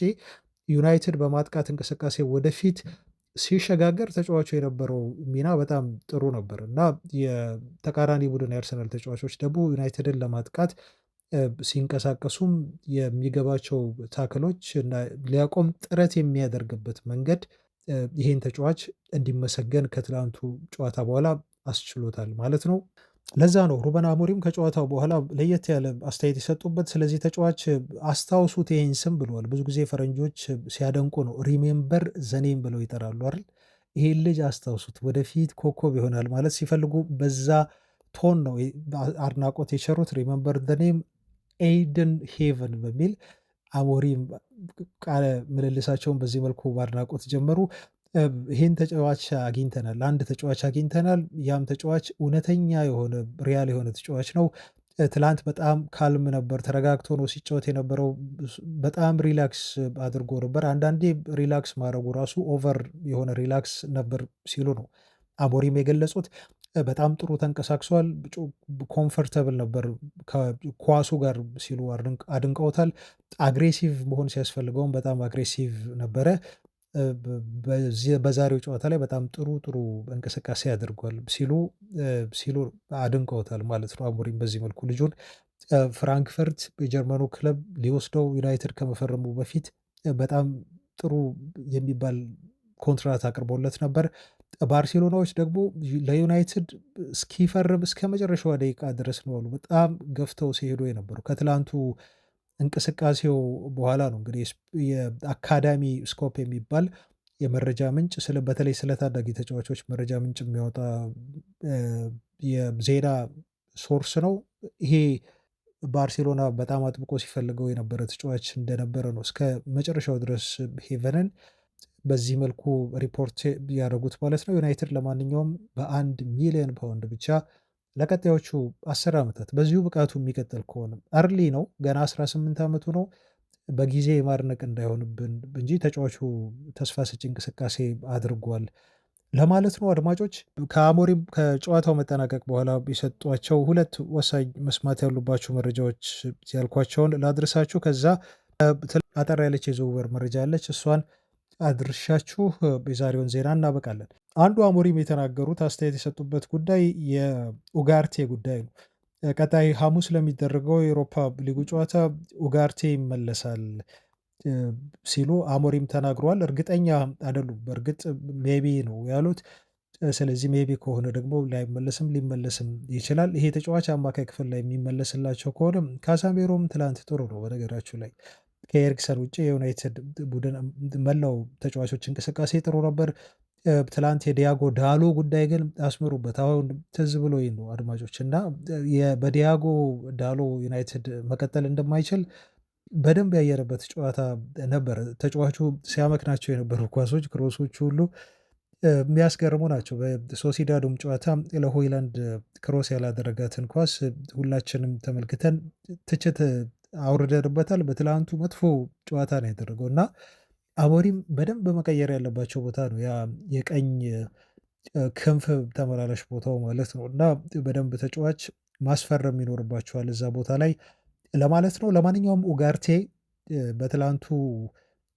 ዩናይትድ በማጥቃት እንቅስቃሴ ወደፊት ሲሸጋገር ተጫዋቹ የነበረው ሚና በጣም ጥሩ ነበር እና የተቃራኒ ቡድን የአርሰናል ተጫዋቾች ደግሞ ዩናይትድን ለማጥቃት ሲንቀሳቀሱም የሚገባቸው ታክሎች እና ሊያቆም ጥረት የሚያደርግበት መንገድ ይሄን ተጫዋች እንዲመሰገን ከትላንቱ ጨዋታ በኋላ አስችሎታል ማለት ነው። ለዛ ነው ሩበን አሞሪም ከጨዋታው በኋላ ለየት ያለ አስተያየት የሰጡበት። ስለዚህ ተጫዋች አስታውሱት ይሄን ስም ብለዋል። ብዙ ጊዜ ፈረንጆች ሲያደንቁ ነው ሪሜምበር ዘኔም ብለው ይጠራሉ አይደል? ይሄን ልጅ አስታውሱት ወደፊት ኮከብ ይሆናል ማለት ሲፈልጉ በዛ ቶን ነው አድናቆት የቸሩት። ሪሜምበር ዘኔም ኤይደን ሄቨን በሚል አሞሪም ቃለ ምልልሳቸውን በዚህ መልኩ በአድናቆት ጀመሩ። ይህን ተጫዋች አግኝተናል፣ አንድ ተጫዋች አግኝተናል። ያም ተጫዋች እውነተኛ የሆነ ሪያል የሆነ ተጫዋች ነው። ትላንት በጣም ካልም ነበር፣ ተረጋግቶ ነው ሲጫወት የነበረው። በጣም ሪላክስ አድርጎ ነበር። አንዳንዴ ሪላክስ ማድረጉ ራሱ ኦቨር የሆነ ሪላክስ ነበር ሲሉ ነው አሞሪም የገለጹት። በጣም ጥሩ ተንቀሳቅሷል፣ ኮምፈርተብል ነበር ከኳሱ ጋር ሲሉ አድንቀውታል። አግሬሲቭ መሆን ሲያስፈልገውም በጣም አግሬሲቭ ነበረ። በዛሬው ጨዋታ ላይ በጣም ጥሩ ጥሩ እንቅስቃሴ አድርጓል ሲሉ አድንቀውታል ማለት ነው አሞሪም። በዚህ መልኩ ልጁን ፍራንክፈርት የጀርመኑ ክለብ ሊወስደው ዩናይትድ ከመፈረሙ በፊት በጣም ጥሩ የሚባል ኮንትራት አቅርቦለት ነበር። ባርሴሎናዎች ደግሞ ለዩናይትድ እስኪፈርም እስከ መጨረሻዋ ደቂቃ ድረስ ነው አሉ በጣም ገፍተው ሲሄዱ የነበሩ። ከትላንቱ እንቅስቃሴው በኋላ ነው እንግዲህ የአካዳሚ ስኮፕ የሚባል የመረጃ ምንጭ በተለይ ስለ ታዳጊ ተጫዋቾች መረጃ ምንጭ የሚያወጣ የዜና ሶርስ ነው። ይሄ ባርሴሎና በጣም አጥብቆ ሲፈልገው የነበረ ተጫዋች እንደነበረ ነው እስከ መጨረሻው ድረስ ሄቨንን በዚህ መልኩ ሪፖርት ያደረጉት ማለት ነው። ዩናይትድ ለማንኛውም በ1 ሚሊዮን ፓውንድ ብቻ ለቀጣዮቹ 10 ዓመታት በዚሁ ብቃቱ የሚቀጥል ከሆነ አርሊ ነው ገና 18 ዓመቱ ነው። በጊዜ የማድነቅ እንዳይሆንብን እንጂ ተጫዋቹ ተስፋ ሰጪ እንቅስቃሴ አድርጓል ለማለት ነው። አድማጮች ከአሞሪም ከጨዋታው መጠናቀቅ በኋላ የሰጧቸው ሁለት ወሳኝ መስማት ያሉባቸው መረጃዎች ያልኳቸውን ላድርሳችሁ። ከዛ አጠር ያለች የዝውውር መረጃ አለች፣ እሷን አድርሻችሁ የዛሬውን ዜና እናበቃለን። አንዱ አሞሪም የተናገሩት አስተያየት የሰጡበት ጉዳይ የኡጋርቴ ጉዳይ ነው። ቀጣይ ሐሙስ ለሚደረገው የአውሮፓ ሊጉ ጨዋታ ኡጋርቴ ይመለሳል ሲሉ አሞሪም ተናግረዋል። እርግጠኛ አይደሉም። በእርግጥ ሜቢ ነው ያሉት። ስለዚህ ሜቢ ከሆነ ደግሞ ላይመለስም ሊመለስም ይችላል። ይሄ ተጫዋች አማካይ ክፍል ላይ የሚመለስላቸው ከሆነ ካሳሜሮም ትላንት ጥሩ ነው። በነገራችሁ ላይ ከኤሪክሰን ውጭ የዩናይትድ ቡድን መላው ተጫዋቾች እንቅስቃሴ ጥሩ ነበር። ትላንት የዲያጎ ዳሎ ጉዳይ ግን አስምሩበት። አሁን ትዝ ብሎኝ ነው አድማጮች እና በዲያጎ ዳሎ ዩናይትድ መቀጠል እንደማይችል በደንብ ያየረበት ጨዋታ ነበር። ተጫዋቹ ሲያመክናቸው የነበሩ ኳሶች ክሮሶቹ ሁሉ የሚያስገርሙ ናቸው። በሶሲዳዱም ጨዋታ ለሆይላንድ ክሮስ ያላደረጋትን ኳስ ሁላችንም ተመልክተን ትችት አውርደንበታል። በትላንቱ መጥፎ ጨዋታ ነው ያደረገው እና አሞሪም በደንብ መቀየር ያለባቸው ቦታ ነው ያ የቀኝ ክንፍ ተመላላሽ ቦታው ማለት ነው እና በደንብ ተጫዋች ማስፈረም ይኖርባቸዋል እዛ ቦታ ላይ ለማለት ነው። ለማንኛውም ኡጋርቴ በትላንቱ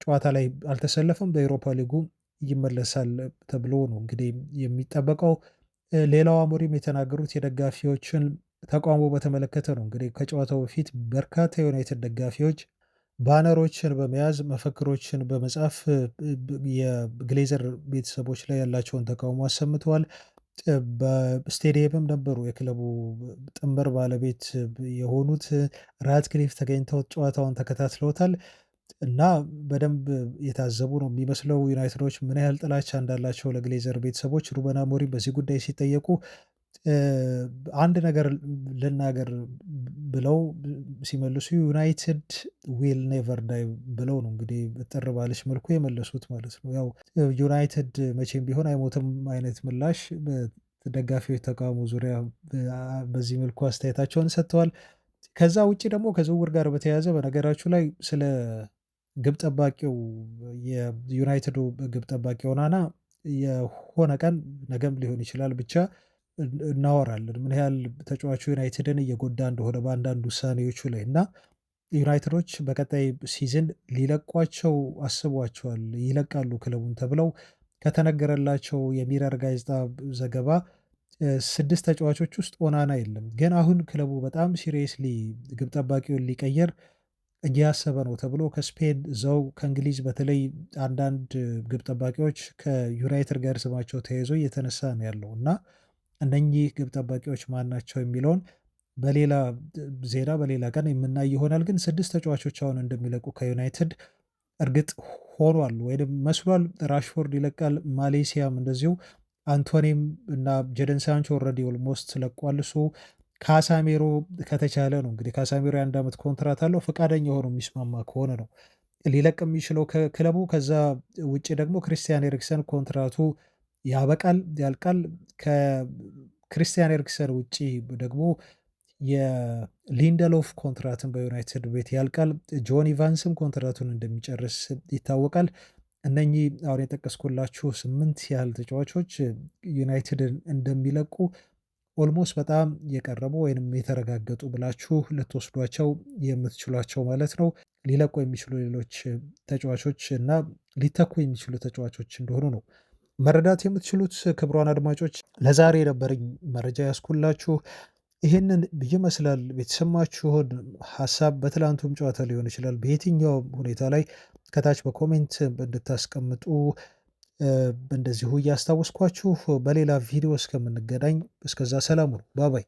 ጨዋታ ላይ አልተሰለፈም። በኤሮፓ ሊጉ ይመለሳል ተብሎ ነው እንግዲህ የሚጠበቀው። ሌላው አሞሪም የተናገሩት የደጋፊዎችን ተቃውሞ በተመለከተ ነው። እንግዲህ ከጨዋታው በፊት በርካታ የዩናይትድ ደጋፊዎች ባነሮችን በመያዝ መፈክሮችን በመጻፍ የግሌዘር ቤተሰቦች ላይ ያላቸውን ተቃውሞ አሰምተዋል። በስቴዲየምም ነበሩ የክለቡ ጥምር ባለቤት የሆኑት ራትክሊፍ ተገኝተው ጨዋታውን ተከታትለውታል እና በደንብ የታዘቡ ነው የሚመስለው ዩናይትዶች ምን ያህል ጥላቻ እንዳላቸው ለግሌዘር ቤተሰቦች። ሩበን አሞሪም በዚህ ጉዳይ ሲጠየቁ አንድ ነገር ልናገር ብለው ሲመልሱ ዩናይትድ ዊል ኔቨር ዳይ ብለው ነው እንግዲህ ጥር ባለች መልኩ የመለሱት ማለት ነው። ያው ዩናይትድ መቼም ቢሆን አይሞትም አይነት ምላሽ በደጋፊዎች ተቃውሞ ዙሪያ በዚህ መልኩ አስተያየታቸውን ሰጥተዋል። ከዛ ውጭ ደግሞ ከዝውውር ጋር በተያያዘ በነገራችሁ ላይ ስለ ግብ ጠባቂው የዩናይትዱ ግብ ጠባቂ ኦናና የሆነ ቀን ነገም ሊሆን ይችላል ብቻ እናወራለን ምን ያህል ተጫዋቹ ዩናይትድን እየጎዳ እንደሆነ በአንዳንድ ውሳኔዎቹ ላይ እና ዩናይትዶች በቀጣይ ሲዝን ሊለቋቸው አስቧቸዋል። ይለቃሉ ክለቡን ተብለው ከተነገረላቸው የሚረር ጋዜጣ ዘገባ 6 ተጫዋቾች ውስጥ ኦናና የለም። ግን አሁን ክለቡ በጣም ሲሪየስሊ ግብ ጠባቂውን ሊቀየር እያሰበ ነው ተብሎ ከስፔን እዛው ከእንግሊዝ በተለይ አንዳንድ ግብ ጠባቂዎች ከዩናይትድ ጋር ስማቸው ተያይዞ እየተነሳ ነው ያለው እና እነኚህ ግብ ጠባቂዎች ማን ናቸው የሚለውን በሌላ ዜና በሌላ ቀን የምናይ ይሆናል። ግን 6 ተጫዋቾች አሁን እንደሚለቁ ከዩናይትድ እርግጥ ሆኗል ወይም መስሏል። ራሽፎርድ ይለቃል፣ ማሌሲያም እንደዚሁ፣ አንቶኒም እና ጀደን ሳንቾ ኦልሬዲ ኦልሞስት ለቋል። እሱ ካሳሜሮ ከተቻለ ነው እንግዲህ ካሳሜሮ የ1 ዓመት ኮንትራት አለው። ፈቃደኛ ሆኖ የሚስማማ ከሆነ ነው ሊለቅ የሚችለው ከክለቡ። ከዛ ውጭ ደግሞ ክሪስቲያን ኤሪክሰን ኮንትራቱ ያልቃል። ከክሪስቲያን ኤሪክሰን ውጭ ደግሞ የሊንደሎፍ ኮንትራትን በዩናይትድ ቤት ያልቃል። ጆን ኢቫንስም ኮንትራቱን እንደሚጨርስ ይታወቃል። እነኚህ አሁን የጠቀስኩላችሁ 8 ያህል ተጫዋቾች ዩናይትድን እንደሚለቁ ኦልሞስት በጣም የቀረቡ ወይንም የተረጋገጡ ብላችሁ ልትወስዷቸው የምትችሏቸው ማለት ነው። ሊለቁ የሚችሉ ሌሎች ተጫዋቾች እና ሊተኩ የሚችሉ ተጫዋቾች እንደሆኑ ነው መረዳት የምትችሉት። ክቡራን አድማጮች ለዛሬ የነበረኝ መረጃ ያስኩላችሁ ይህንን ይመስላል። የተሰማችሁን ሀሳብ በትላንቱም ጨዋታ ሊሆን ይችላል በየትኛውም ሁኔታ ላይ ከታች በኮሜንት እንድታስቀምጡ እንደዚሁ እያስታወስኳችሁ በሌላ ቪዲዮ እስከምንገናኝ እስከዛ ሰላም ሁኑ። ባባይ